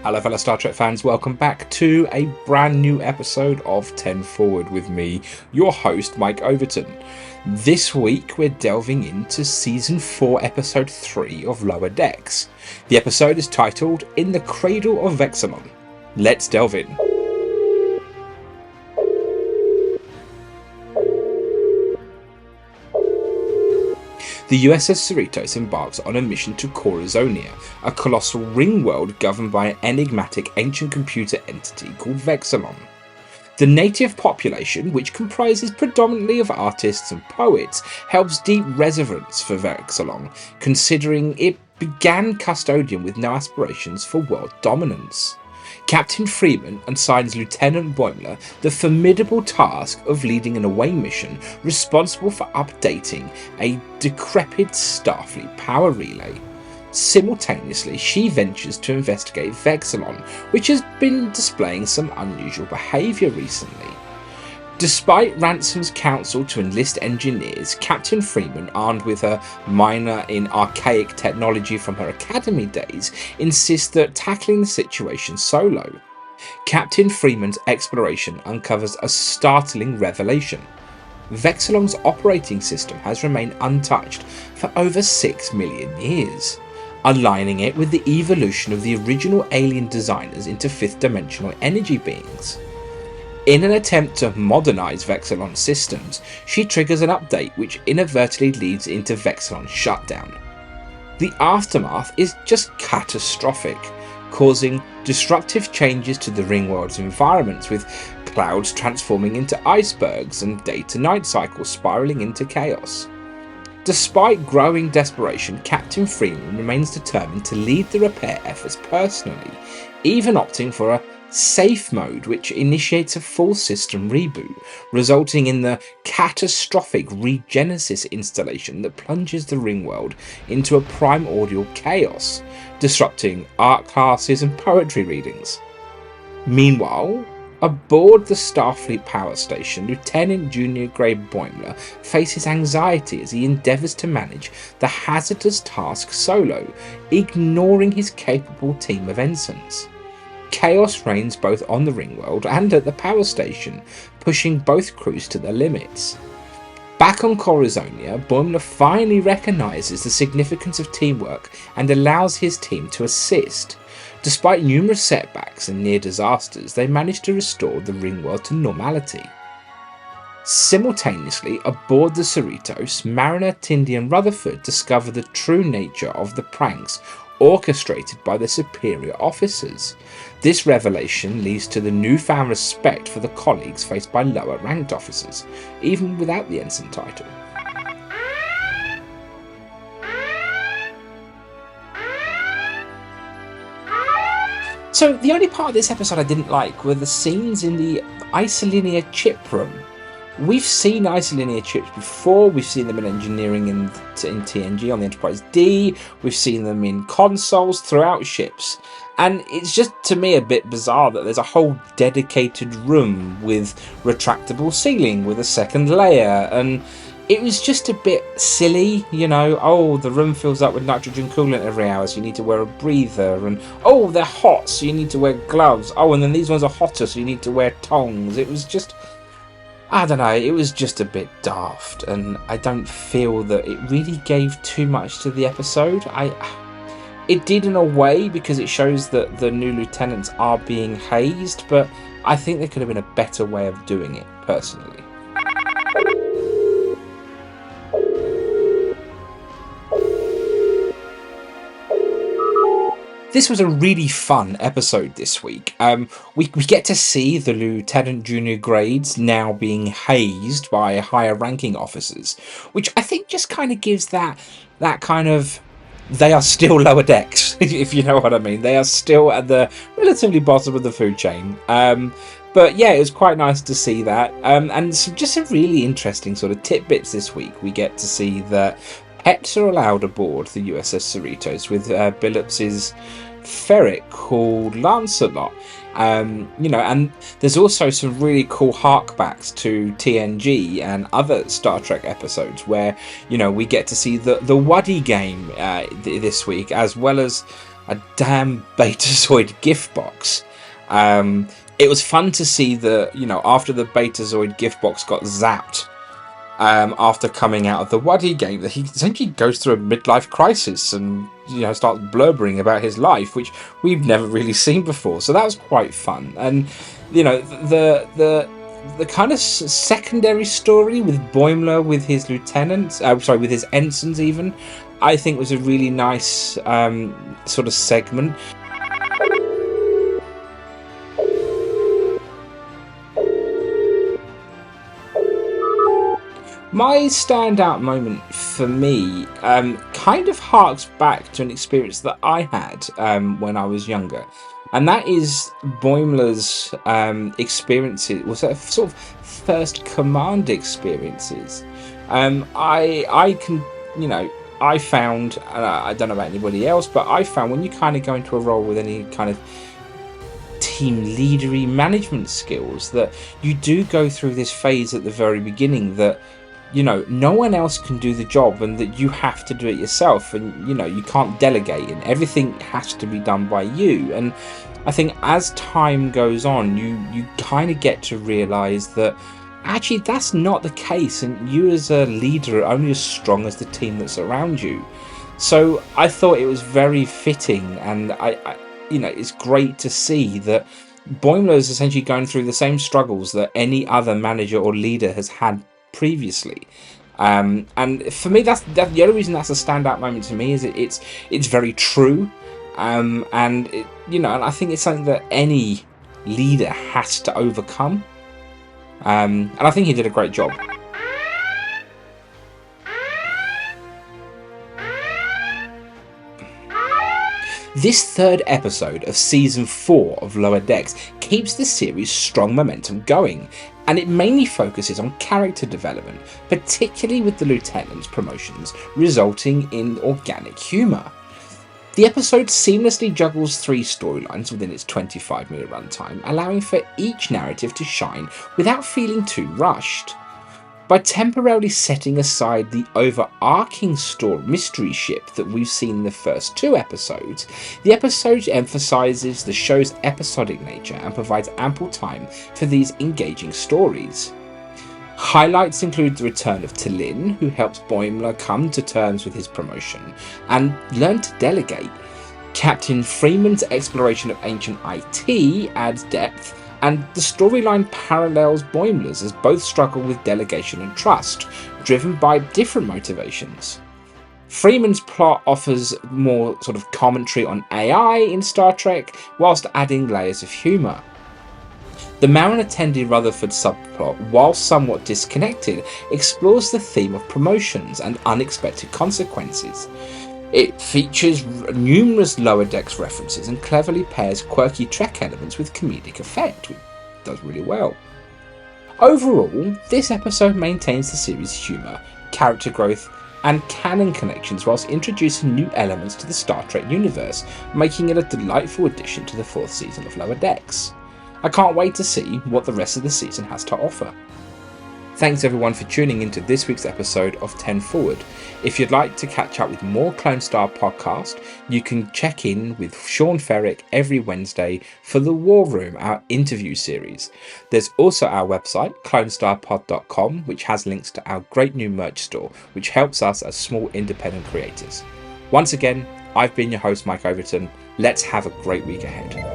Hello fellow Star Trek fans, welcome back to a brand new episode of 10 Forward with me, your host Mike Overton. This week we're delving into Season 4 Episode 3 of Lower Decks. The episode is titled In the Cradle of Vexilon. Let's delve in. The USS Cerritos embarks on a mission to Corazonia, a colossal ring world governed by an enigmatic ancient computer entity called Vexilon. The native population, which comprises predominantly of artists and poets, helps deep reverence for Vexilon, considering it began custodian with no aspirations for world dominance. Captain Freeman assigns Lieutenant Boimler the formidable task of leading an away mission responsible for updating a decrepit Starfleet power relay. Simultaneously, she ventures to investigate Vexilon, which has been displaying some unusual behaviour recently. Despite Ransom's counsel to enlist engineers, Captain Freeman, armed with her minor in archaic technology from her academy days, insists that tackling the situation solo. Captain Freeman's exploration uncovers a startling revelation. Vexilon's operating system has remained untouched for over 6 million years, aligning it with the evolution of the original alien designers into fifth-dimensional energy beings. In an attempt to modernise Vexilon's systems, she triggers an update which inadvertently leads into Vexilon's shutdown. The aftermath is just catastrophic, causing disruptive changes to the Ringworld's environments, with clouds transforming into icebergs and day-to-night cycles spiralling into chaos. Despite growing desperation, Captain Freeman remains determined to lead the repair efforts personally, even opting for a safe mode which initiates a full system reboot, resulting in the catastrophic regenesis installation that plunges the Ringworld into a primordial chaos, disrupting art classes and poetry readings. Meanwhile, aboard the Starfleet power station, Lieutenant Junior Grade Boimler faces anxiety as he endeavours to manage the hazardous task solo, ignoring his capable team of ensigns. Chaos reigns both on the Ringworld and at the power station, pushing both crews to their limits. Back on Corazonia, Boimler finally recognises the significance of teamwork and allows his team to assist. Despite numerous setbacks and near disasters, they manage to restore the Ringworld to normality. Simultaneously, aboard the Cerritos, Mariner, Tindy and Rutherford discover the true nature of the pranks orchestrated by their superior officers. This revelation leads to the newfound respect for the colleagues faced by lower ranked officers, even without the ensign title. So the only part of this episode I didn't like were the scenes in the isolinear chip room. We've seen isolinear chips before. We've seen them in engineering in TNG on the Enterprise D. We've seen them in consoles throughout ships. And it's just, to me, a bit bizarre that there's a whole dedicated room with retractable ceiling with a second layer. And it was just a bit silly, you know. Oh, the room fills up with nitrogen coolant every hour, so you need to wear a breather. And, oh, they're hot, so you need to wear gloves. Oh, and then these ones are hotter, so you need to wear tongs. It was just, I don't know, it was just a bit daft, and I don't feel that it really gave too much to the episode. It did in a way, because it shows that the new lieutenants are being hazed, but I think there could have been a better way of doing it, personally. This was a really fun episode this week. We get to see the Lieutenant Junior grades now being hazed by higher ranking officers, which I think just kind of gives that kind of, they are still lower decks, if you know what I mean. They are still at the relatively bottom of the food chain. But yeah, it was quite nice to see that. And just some really interesting sort of tidbits this week. We get to see that pets are allowed aboard the USS Cerritos, with Billups's ferret called Lancelot. And there's also some really cool harkbacks to TNG and other Star Trek episodes where, we get to see the Wuddy game this week, as well as a damn Betazoid gift box. It was fun to see after the Betazoid gift box got zapped after coming out of the Wuddy game, that he essentially goes through a midlife crisis and starts blubbering about his life, which we've never really seen before. So that was quite fun. And the kind of secondary story with Boimler with his lieutenants, with his ensigns even, I think was a really nice sort of segment. My standout moment for me kind of harks back to an experience that I had when I was younger. And that is Boimler's experiences, was that sort of first command experiences. I found, I don't know about anybody else, but I found when you kind of go into a role with any kind of team leadery management skills, that you do go through this phase at the very beginning that no one else can do the job, and that you have to do it yourself, and you can't delegate, and everything has to be done by you. And I think as time goes on, you kind of get to realize that actually that's not the case, and you as a leader are only as strong as the team that's around you. So I thought it was very fitting, and I it's great to see that Boimler is essentially going through the same struggles that any other manager or leader has had previously. And for me, that's the only reason that's a standout moment to me, is it's very true, and I think it's something that any leader has to overcome, and I think he did a great job. This third episode of Season 4 of Lower Decks keeps the series' strong momentum going, and it mainly focuses on character development, particularly with the lieutenant's promotions resulting in organic humour. The episode seamlessly juggles 3 storylines within its 25-minute runtime, allowing for each narrative to shine without feeling too rushed. By temporarily setting aside the overarching mystery ship that we've seen in the first 2 episodes, the episode emphasises the show's episodic nature and provides ample time for these engaging stories. Highlights include the return of T'Lyn, who helps Boimler come to terms with his promotion and learn to delegate. Captain Freeman's exploration of ancient IT adds depth, and the storyline parallels Boimler's as both struggle with delegation and trust, driven by different motivations. Freeman's plot offers more sort of commentary on AI in Star Trek, whilst adding layers of humour. The Marin Attendee Rutherford subplot, while somewhat disconnected, explores the theme of promotions and unexpected consequences. It features numerous Lower Decks references and cleverly pairs quirky Trek elements with comedic effect, which does really well. Overall, this episode maintains the series' humour, character growth, and canon connections whilst introducing new elements to the Star Trek universe, making it a delightful addition to the 4th season of Lower Decks. I can't wait to see what the rest of the season has to offer. Thanks everyone for tuning into this week's episode of 10 Forward. If you'd like to catch up with more Clonestar podcast, you can check in with Sean Ferrick every Wednesday for The War Room, our interview series. There's also our website, clonestarpod.com, which has links to our great new merch store, which helps us as small independent creators. Once again, I've been your host, Mike Overton. Let's have a great week ahead.